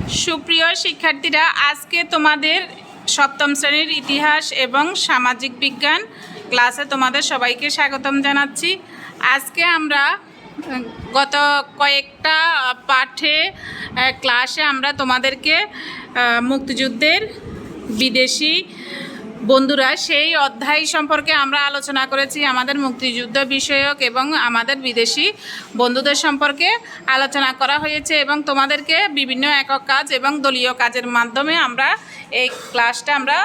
সুপ্রিয় শিক্ষার্থীরা, আজকে তোমাদের সপ্তম শ্রেণীর ইতিহাস এবং সামাজিক বিজ্ঞান ক্লাসে তোমাদের সবাইকে স্বাগতম জানাচ্ছি। আজকে আমরা গত কয়েকটা পাঠে ক্লাসে আমরা তোমাদেরকে মুক্তিযুদ্ধের বিদেশি বন্ধুরা সেই অধ্যায় সম্পর্কে আমরা আলোচনা করেছি। আমাদের মুক্তিযুদ্ধ বিষয়ক এবং আমাদের বিদেশি বন্ধুদের সম্পর্কে আলোচনা করা হয়েছে এবং তোমাদেরকে বিভিন্ন একক কাজ এবং দলীয় কাজের মাধ্যমে আমরা এই ক্লাসটা আমরা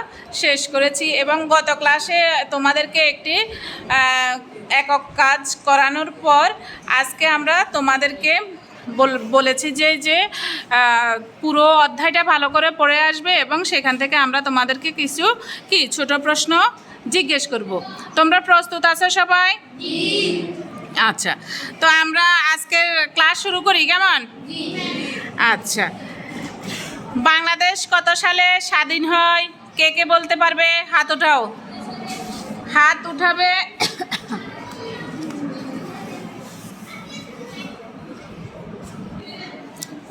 শেষ করেছি এবং গত ক্লাসে তোমাদেরকে একটি একক কাজ করানোর পর আজকে আমরা তোমাদেরকে বলেছি যে পুরো অধ্যায়টা ভালো করে পড়ে আসবে এবং সেখান থেকে আমরা তোমাদেরকে কিছু ছোট প্রশ্ন জিজ্ঞেস করব। তোমরা প্রস্তুত আছো সবাই? আচ্ছা, তো আমরা আজকের ক্লাস শুরু করি, কেমন? আচ্ছা, বাংলাদেশ কত সালে স্বাধীন হয়? কে কে বলতে পারবে? হাত উঠাও, হাত উঠাবে।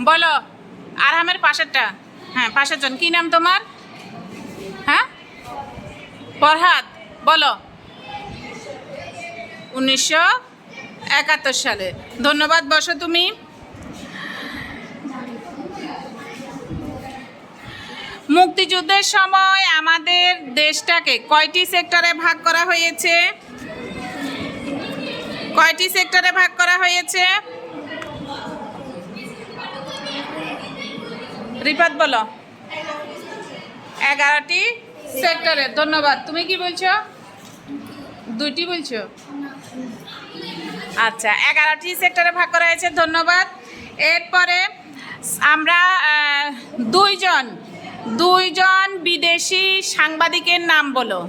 বলো, আরহামের পাশেরটা। হ্যাঁ, পাশের জন। কী নাম তোমার? হ্যাঁ, ফরহাদ। বলো, 1971 সালে। ধন্যবাদ, বসো তুমি। মুক্তিযুদ্ধের সময় আমাদের দেশটাকে কয়টি সেক্টরে ভাগ করা হয়েছে? কয়টি সেক্টরে ভাগ করা হয়েছে? রিফাত বলো। 11টি সেক্টরে। ধন্যবাদ। তুমি কি বলছো? 2টি বলছো? আচ্ছা, 11টি সেক্টরে ভাগ করা হয়েছে। ধন্যবাদ। এরপরে আমরা দুইজন বিদেশি সাংবাদিকের নাম বলো।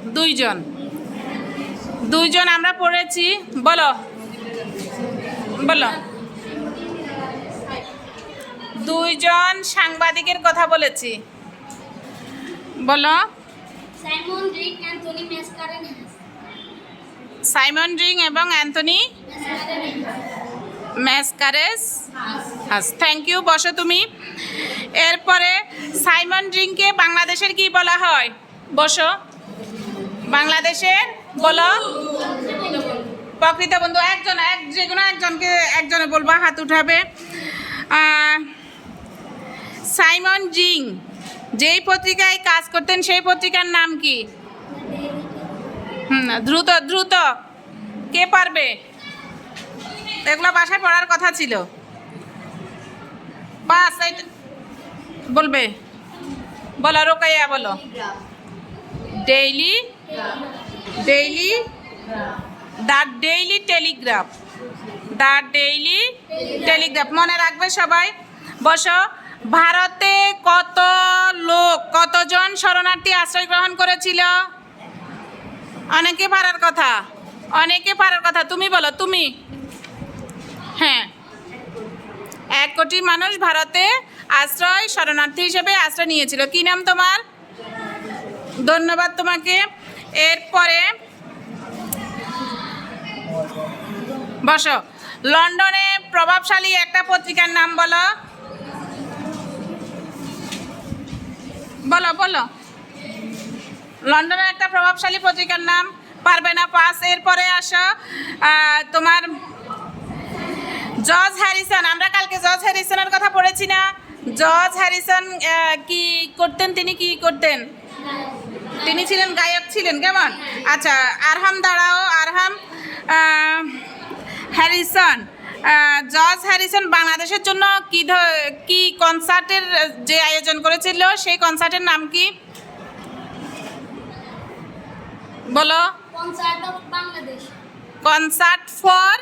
দুইজন আমরা পড়েছি। বলো বলো, 2জন সাংবাদিকের কথা বলেছি। বলো। সাইমন রিং এবং অ্যান্থনি ম্যাসকারেজ। থ্যাংক ইউ, বসো তুমি। এরপরে সাইমন রিংকে বাংলাদেশের কি বলা হয়? বসো। বাংলাদেশের বলো। প্রকৃত বন্ধু। যে কোনো একজনে বলবা, হাত উঠাবে। সাইমন রিং যেই পত্রিকায় কাজ করতেন সেই পত্রিকার নাম কি? দ্রুত কে পারবে? এগুলো বাসায় পড়ার কথা ছিল। বাস বলবে। বলো, রোকাইয়া বলো। Daily the daily Telegraph. মনে রাখবে সবাই। বসো। ভারতে কতজন শরণার্থী আশ্রয় গ্রহণ করেছিল? অনেকে পারার কথা। তুমি বলো, তুমি। হ্যাঁ, 1 কোটি মানুষ ভারতে শরণার্থী হিসেবে আশ্রয় নিয়েছিল। কি নাম তোমার? ধন্যবাদ তোমাকে। এরপরে বসো। লন্ডনে প্রভাবশালী একটা পত্রিকার নাম বলো। বলো। লন্ডনের একটা প্রভাবশালী পত্রিকার নাম। পারবে না, পাস। এরপরে আসো তোমার জর্জ হ্যারিসন। আমরা কালকে জর্জ হ্যারিসনের কথা পড়েছি না? জর্জ হ্যারিসন কি করতেন? তিনি ছিলেন গায়ক ছিলেন, কেমন? আচ্ছা, আরহাম দাঁড়াও। আরহাম হ্যারিসন। জর্জ হ্যারিসন বাংলাদেশের জন্য কি কনসার্টের যে আয়োজন করেছিল সেই কনসার্টের নাম কি? বলো। Concert for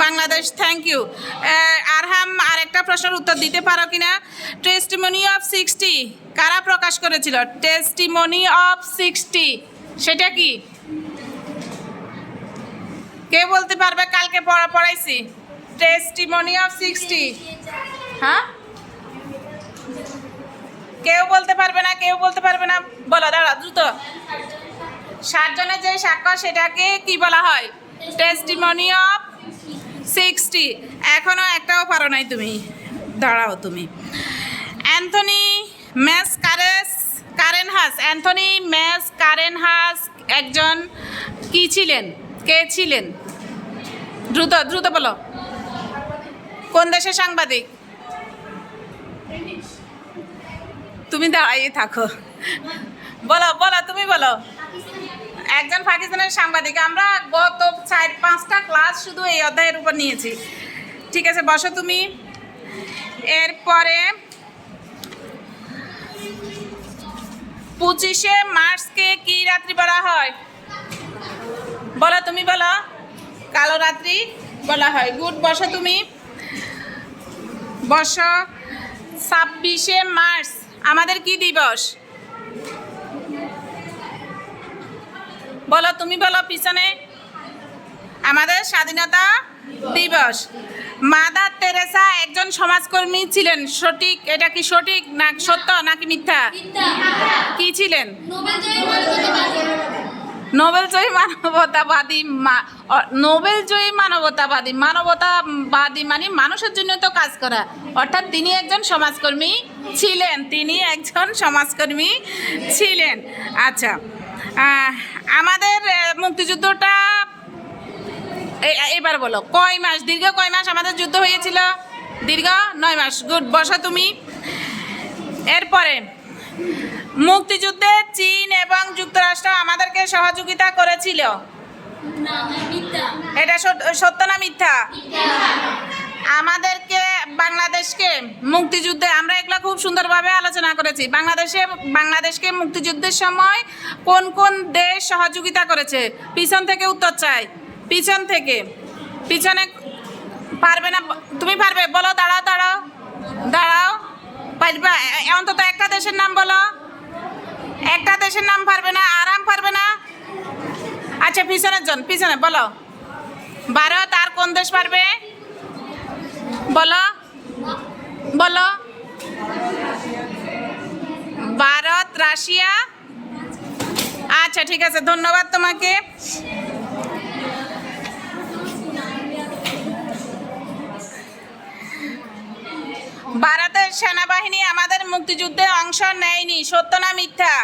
Bangladesh. Thank you. Arham আরেকটা প্রশ্নের উত্তর দিতে পারো কিনা? টেস্টিমনি অফ 60 কারা প্রকাশ করেছিল? টেস্টিমনি অফ 60 সেটা কি? কে বলতে পারবে? কালকে পড়াইছি। Testimony of 60। হ্যাঁ, কেউ বলতে পারবে না। বলো, দাঁড়া, দ্রুত। 60 জনের যে সাক্ষ্য সেটাকে কি বলা হয়? Testimony of 60। এখনো একটাও পারো নাই তুমি। দাঁড়াও তুমি। অ্যান্থনি কারেনহাস। অ্যান্থনি কারেনহাস একজন কি ছিলেন? কে ছিলেন? দ্রুত দ্রুত বলো। কোন দেশের সাংবাদিক? তুমি দাঁড়িয়ে থাকো, বলো বলো, তুমি বলো। একজন পাকিস্তানের সাংবাদিক। আমরা গত 4-5টা ক্লাস শুধু এই অধ্যায়ের উপর নিয়েছি। ঠিক আছে, বসো তুমি। এরপরে 25শে মার্চকে কি রাত্রি বলা হয়? বলো, তুমি বলো। কালো রাত্রি বলা হয়। গুড, বসো তুমি, বসো। 26শে মার্চ আমাদের কি দিবস? বলো, তুমি বলো পিছনে। আমাদের স্বাধীনতা দিবস। মাদার তেরেসা একজন সমাজকর্মী ছিলেন, সঠিক? এটা কি সঠিক না সত্য নাকি মিথ্যা? কি ছিলেন? নোবেলজয়ী মানবতাবাদী। নোবেলজয়ী মানবতাবাদী। মানবতাবাদী মানে মানুষের জন্য তো কাজ করা, অর্থাৎ তিনি একজন সমাজকর্মী ছিলেন। তিনি একজন সমাজকর্মী ছিলেন। আচ্ছা, আমাদের মুক্তিযুদ্ধটা এবার বলো, কয় মাস, দীর্ঘ কয় মাস আমাদের যুদ্ধ হয়েছিল? দীর্ঘ 9 মাস। গুড, বসো তুমি। এরপরে মুক্তিযুদ্ধে চীন এবং যুক্তরাষ্ট্র আমাদেরকে সহযোগিতা করেছিল। এটা সত্য না মিথ্যা? আমাদেরকে বাংলাদেশকে মুক্তিযুদ্ধে, আমরা এগুলো খুব সুন্দরভাবে আলোচনা করেছি। বাংলাদেশকে মুক্তিযুদ্ধের সময় কোন কোন দেশ সহযোগিতা করেছে? পিছন থেকে উত্তর চাই, পিছন থেকে। পিছনে পারবে না? তুমি পারবে? বলো, দাঁড়াও দাঁড়াও দাঁড়াও, পারবা? অন্তত একটা দেশের নাম বলো। একটা দেশের নাম পারবে না? আরাম পারবে না? আচ্ছা, পিছনের জন, পিছনে বলো। ভারত। আর কোন দেশ পারবে? বলো বলো। ভারত, রাশিয়া। আচ্ছা, ঠিক আছে, ধন্যবাদ তোমাকে। ভারতের সেনাবাহিনী আমাদের মুক্তিযুদ্ধে অংশ নেয়নি, সত্য না মিথ্যা?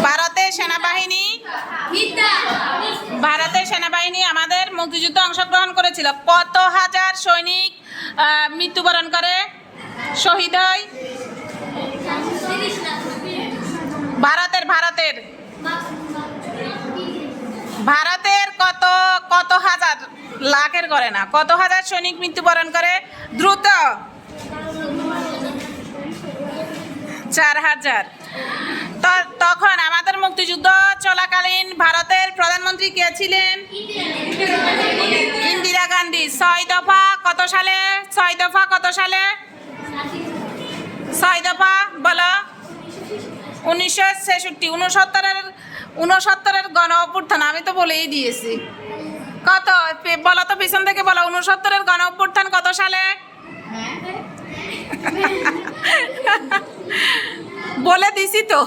ভারতের সেনাবাহিনী আমাদের মুক্তিযুদ্ধে অংশগ্রহণ করেছিল। কত হাজার সৈনিক মৃত্যুবরণ করে, শহীদ হয়? ভারতের কত হাজার, লাখের করে না, কত হাজার সৈনিক মৃত্যুবরণ করে? দ্রুত। 4000। তখন আমাদের মুক্তিযুদ্ধ চলাকালীন ভারতের প্রধানমন্ত্রী কে ছিলেন? ইন্দিরা গান্ধী। 6 দফা কত সালে? 6 দফা কত সালে? 6 দফা বলো। 1966। 69-এর গণ অভ্যুত্থান। আমি তো বলেই দিয়েছি। কত বলো তো, পিছন থেকে বলো। 69-এর গণ অভ্যুত্থান কত সালে? বলে দিছি তো,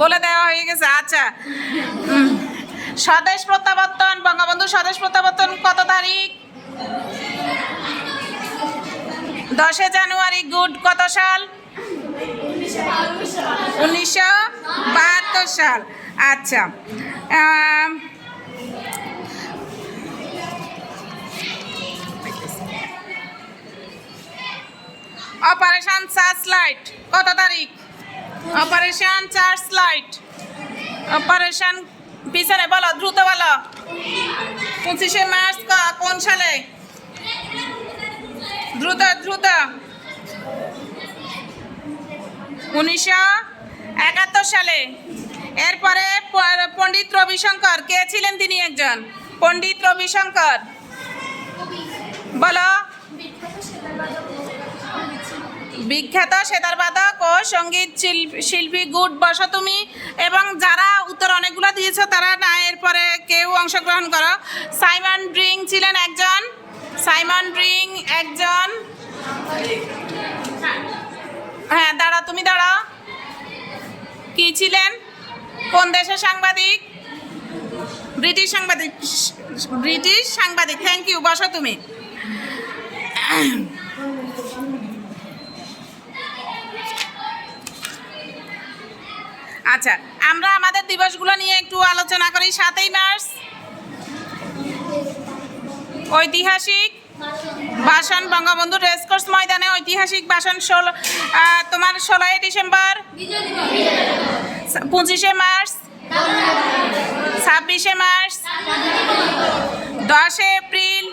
বলে দেওয়া হয়ে গেছে। আচ্ছা, স্বদেশ প্রত্যাবর্তন, বঙ্গবন্ধু স্বদেশ প্রত্যাবর্তন কত তারিখ? 10 জানুয়ারি। গুড। কত সাল? 1972 সাল। আচ্ছা, অপারেশন সার্চলাইট কত তারিখ? Operation searchlight. অপারেশন পিছনে বলো, দ্রুত বলো। 25শে মার্চ কোন সালে? দ্রুত দ্রুত। 1971 সালে। এরপরে পণ্ডিত রবিশঙ্কর কে ছিলেন? তিনি একজন পণ্ডিত রবিশঙ্কর। বলো। বিখ্যাত সেতারবাদক ও সঙ্গীত শিল্পী। গুড, বসো তুমি। এবং যারা উত্তর অনেকগুলো দিয়েছো তারা না, এরপরে কেউ অংশগ্রহণ করো। সাইমন ড্রিং ছিলেন একজন। হ্যাঁ, দাঁড়াও, তুমি দাঁড়াও। কি ছিলেন? কোন দেশের সাংবাদিক? ব্রিটিশ সাংবাদিক। থ্যাংক ইউ, বসো তুমি। আচ্ছা, আমরা আমাদের দিবসগুলো নিয়ে একটু আলোচনা করি। 7ই মার্চ ঐতিহাসিক ভাষণ, বঙ্গবন্ধু রেসকোর্স ময়দানে ঐতিহাসিক ভাষণ। তোমার 16ই ডিসেম্বর, 25শে মার্চ, 26শে মার্চ, 10শে এপ্রিল,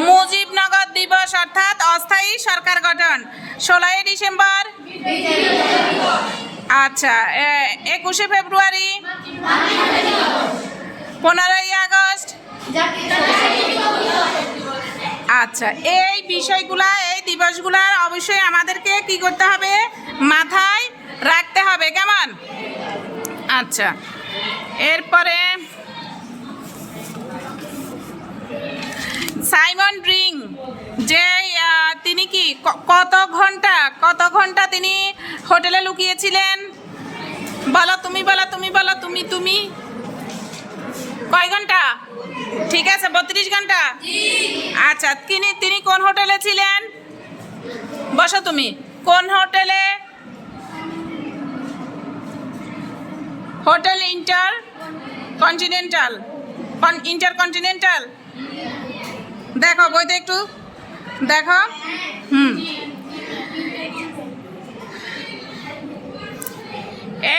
মুজিবনগর দিবস অর্থাৎ অস্থায়ী সরকার গঠন। 16ই ডিসেম্বর, আচ্ছা 21শে ফেব্রুয়ারি, 15ই আগস্ট। আচ্ছা, এই বিষয়গুলা, এই দিবসগুলা অবশ্যই আমাদেরকে কি করতে হবে, মাথায় রাখতে হবে, কেমন? আচ্ছা, এরপরে সাইমন রিং, যে তিনি কি কত ঘন্টা তিনি হোটেলে লুকিয়েছিলেন? বলো, তুমি বলো, তুমি বলো, তুমি কয় ঘন্টা? ঠিক আছে, 32 ঘন্টা। আচ্ছা, তিনি কোন হোটেলে ছিলেন? বসো, তুমি কোন হোটেলে? Hotel intercontinental. দেখো বইতে একটু দেখো।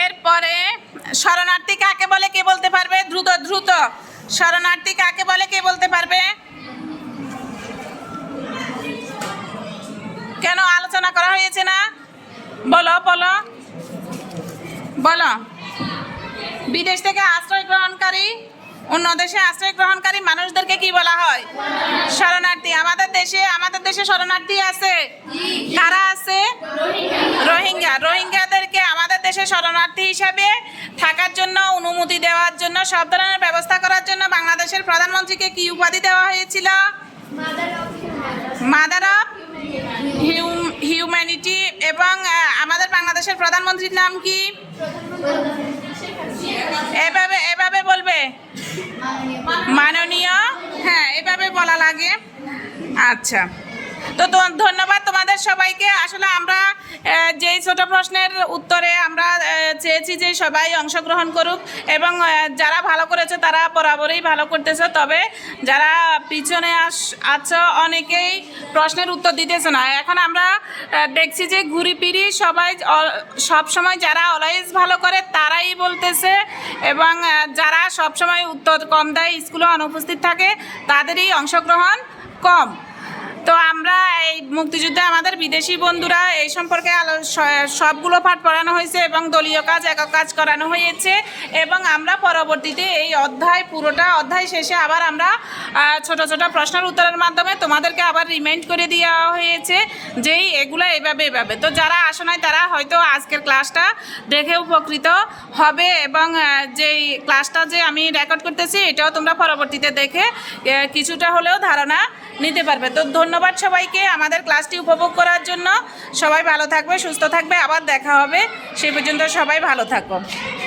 এরপরে শরণার্থী কাকে বলে, কে বলতে পারবে? দ্রুত শরণার্থী কাকে বলে, কে বলতে পারবে? কেন আলোচনা করা হয়েছে না? বলো বলো বলো। বিদেশ থেকে আশ্রয় গ্রহণকারী, অন্য দেশে আশ্রয় গ্রহণকারী মানুষদেরকে কি বলা হয়? শরণার্থী। আমাদের দেশে শরণার্থী আছে। কারা আছে? রোহিঙ্গাদেরকে আমাদের দেশে শরণার্থী হিসাবে থাকার জন্য, অনুমতি দেওয়ার জন্য, সব ধরনের ব্যবস্থা করার জন্য বাংলাদেশের প্রধানমন্ত্রীকে কি উপাধি দেওয়া হয়েছিল? Mother of humanity. এবং আমাদের বাংলাদেশের প্রধানমন্ত্রীর নাম কি? এভাবে বলবে, মাননীয়। হ্যাঁ, এভাবে বলা লাগে। আচ্ছা, তো ধন্যবাদ তোমাদের সবাইকে। আসলে আমরা যেই ছোট প্রশ্নের উত্তরে আমরা চেয়েছি যে সবাই অংশগ্রহণ করুক, এবং যারা ভালো করেছে তারা বরাবরই ভালো করতেছে, তবে যারা পিছনে আছো অনেকেই প্রশ্নের উত্তর দিতেছে না। এখন আমরা দেখছি যে ঘুরি ফিরি সব সময় যারা অলওয়েজ ভালো করে তারাই বলতেছে, এবং যারা সব সময় উত্তর কম দেয়, স্কুলে অনুপস্থিত থাকে, তাদেরই অংশগ্রহণ কম। তো আমরা এই মুক্তিযুদ্ধে আমাদের বিদেশি বন্ধুরা এই সম্পর্কে সবগুলো পাঠ পড়ানো হয়েছে, এবং দলীয় কাজ, একক কাজ করানো হয়েছে, এবং আমরা পরবর্তীতে এই পুরোটা অধ্যায় শেষে আবার আমরা ছোট ছোট প্রশ্নের উত্তরের মাধ্যমে তোমাদেরকে আবার রিমাইন্ড করে দেওয়া হয়েছে যে এগুলো এভাবে। তো যারা আসো নাই তারা হয়তো আজকের ক্লাসটা দেখে উপকৃত হবে, এবং যেই ক্লাসটা যে আমি রেকর্ড করতেছি এটাও তোমরা পরবর্তীতে দেখে কিছুটা হলেও ধারণা নিতে পারবে। তো ধন্যবাদ সবাইকে আমাদের ক্লাসটি উপভোগ করার জন্য। সবাই ভালো থাকবে, সুস্থ থাকবে, আবার দেখা হবে। সেই পর্যন্ত সবাই ভালো থাকো।